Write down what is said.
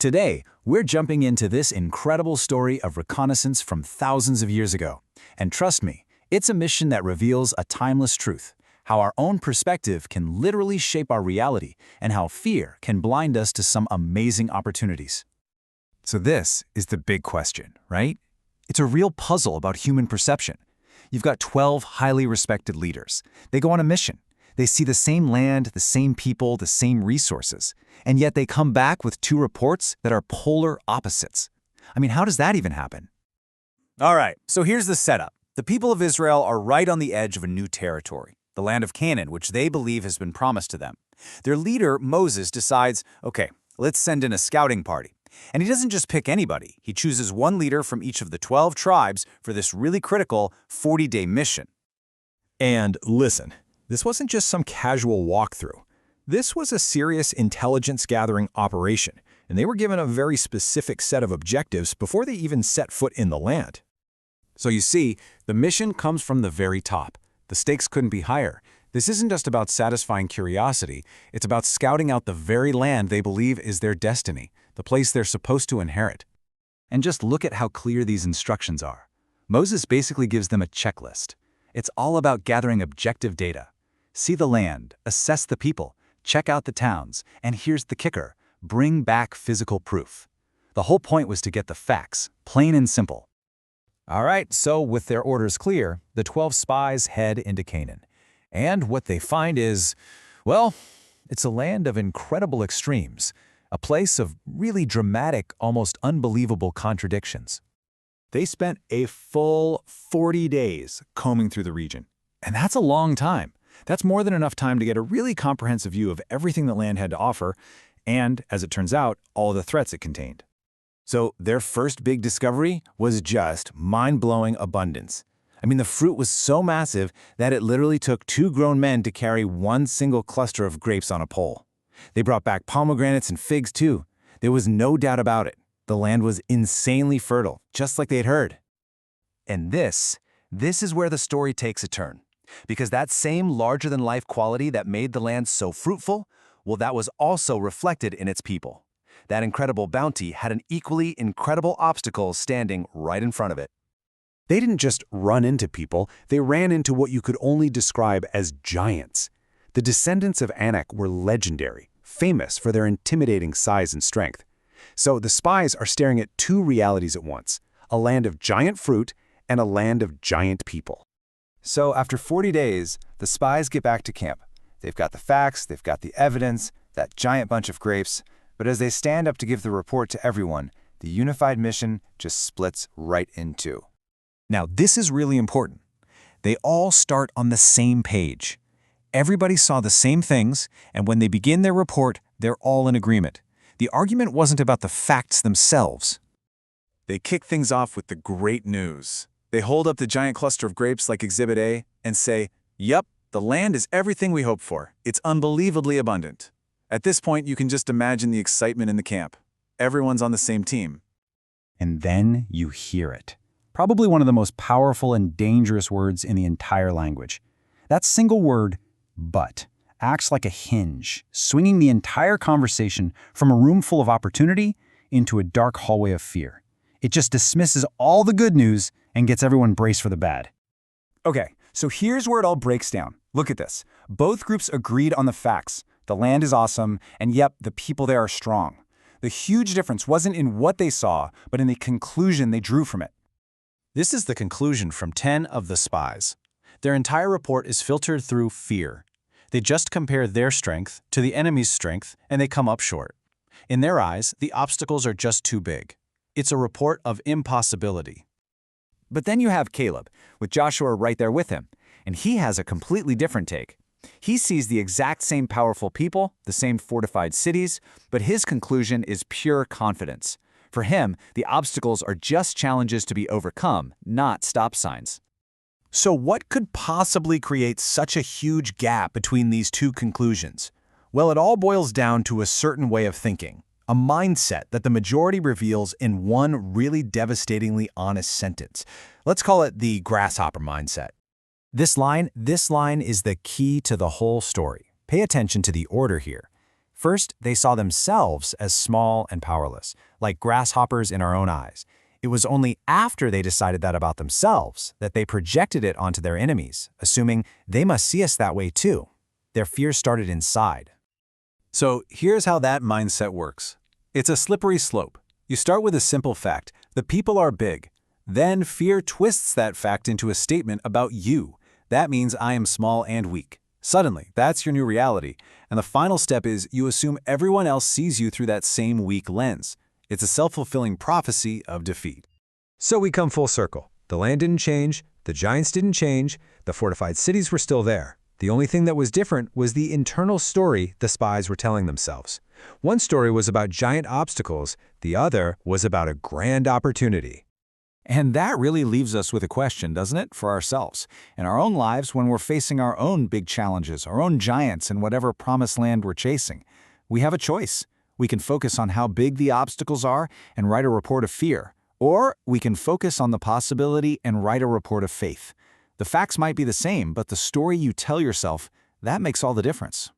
Today, we're jumping into this incredible story of reconnaissance from thousands of years ago. And trust me, it's a mission that reveals a timeless truth, how our own perspective can literally shape our reality, and how fear can blind us to some amazing opportunities. So this is the big question, right? It's a real puzzle about human perception. You've got 12 highly respected leaders. They go on a mission. They see the same land, the same people, the same resources, and yet they come back with two reports that are polar opposites. I mean, how does that even happen? All right, so here's the setup. The people of Israel are right on the edge of a new territory, the land of Canaan, which they believe has been promised to them. Their leader, Moses, decides, okay, let's send in a scouting party. And he doesn't just pick anybody. He chooses one leader from each of the 12 tribes for this really critical 40-day mission. And listen, this wasn't just some casual walkthrough. This was a serious intelligence-gathering operation, and they were given a very specific set of objectives before they even set foot in the land. So you see, the mission comes from the very top. The stakes couldn't be higher. This isn't just about satisfying curiosity. It's about scouting out the very land they believe is their destiny, the place they're supposed to inherit. And just look at how clear these instructions are. Moses basically gives them a checklist. It's all about gathering objective data. See the land, assess the people, check out the towns, and here's the kicker, bring back physical proof. The whole point was to get the facts, plain and simple. All right, so with their orders clear, the 12 spies head into Canaan. And what they find is, well, it's a land of incredible extremes, a place of really dramatic, almost unbelievable contradictions. They spent a full 40 days combing through the region. And that's a long time. That's more than enough time to get a really comprehensive view of everything the land had to offer, and, as it turns out, all the threats it contained. So their first big discovery was just mind-blowing abundance. I mean, the fruit was so massive that it literally took 2 grown men to carry one single cluster of grapes on a pole. They brought back pomegranates and figs too. There was no doubt about it. The land was insanely fertile, just like they'd heard. And this is where the story takes a turn. Because that same larger-than-life quality that made the land so fruitful, well, that was also reflected in its people. That incredible bounty had an equally incredible obstacle standing right in front of it. They didn't just run into people, they ran into what you could only describe as giants. The descendants of Anak were legendary, famous for their intimidating size and strength. So the spies are staring at two realities at once, a land of giant fruit and a land of giant people. So after 40 days, the spies get back to camp. They've got the facts, they've got the evidence, that giant bunch of grapes, but as they stand up to give the report to everyone, the unified mission just splits right in two. Now, this is really important. They all start on the same page. Everybody saw the same things, and when they begin their report, they're all in agreement. The argument wasn't about the facts themselves. They kick things off with the great news. They hold up the giant cluster of grapes like Exhibit A and say, "Yup, the land is everything we hoped for. It's unbelievably abundant." At this point, you can just imagine the excitement in the camp. Everyone's on the same team. And then you hear it. Probably one of the most powerful and dangerous words in the entire language. That single word, but, acts like a hinge, swinging the entire conversation from a room full of opportunity into a dark hallway of fear. It just dismisses all the good news and gets everyone braced for the bad. Okay, so here's where it all breaks down. Look at this. Both groups agreed on the facts. The land is awesome, and yep, the people there are strong. The huge difference wasn't in what they saw, but in the conclusion they drew from it. This is the conclusion from 10 of the spies. Their entire report is filtered through fear. They just compare their strength to the enemy's strength, and they come up short. In their eyes, the obstacles are just too big. It's a report of impossibility. But then you have Caleb, with Joshua right there with him, and he has a completely different take. He sees the exact same powerful people, the same fortified cities, but his conclusion is pure confidence. For him, the obstacles are just challenges to be overcome, not stop signs. So what could possibly create such a huge gap between these two conclusions? Well, it all boils down to a certain way of thinking, a mindset that the majority reveals in one really devastatingly honest sentence. Let's call it the grasshopper mindset. This line is the key to the whole story. Pay attention to the order here. First, they saw themselves as small and powerless, like grasshoppers in our own eyes. It was only after they decided that about themselves that they projected it onto their enemies, assuming they must see us that way too. Their fear started inside. So here's how that mindset works. It's a slippery slope. You start with a simple fact: the people are big. Then fear twists that fact into a statement about you. That means I am small and weak. Suddenly, that's your new reality. And the final step is you assume everyone else sees you through that same weak lens. It's a self-fulfilling prophecy of defeat. So we come full circle. The land didn't change, the giants didn't change, the fortified cities were still there. The only thing that was different was the internal story the spies were telling themselves. One story was about giant obstacles, the other was about a grand opportunity. And that really leaves us with a question, doesn't it, for ourselves, in our own lives when we're facing our own big challenges, our own giants in whatever promised land we're chasing. We have a choice. We can focus on how big the obstacles are and write a report of fear, or we can focus on the possibility and write a report of faith. The facts might be the same, but the story you tell yourself, that makes all the difference.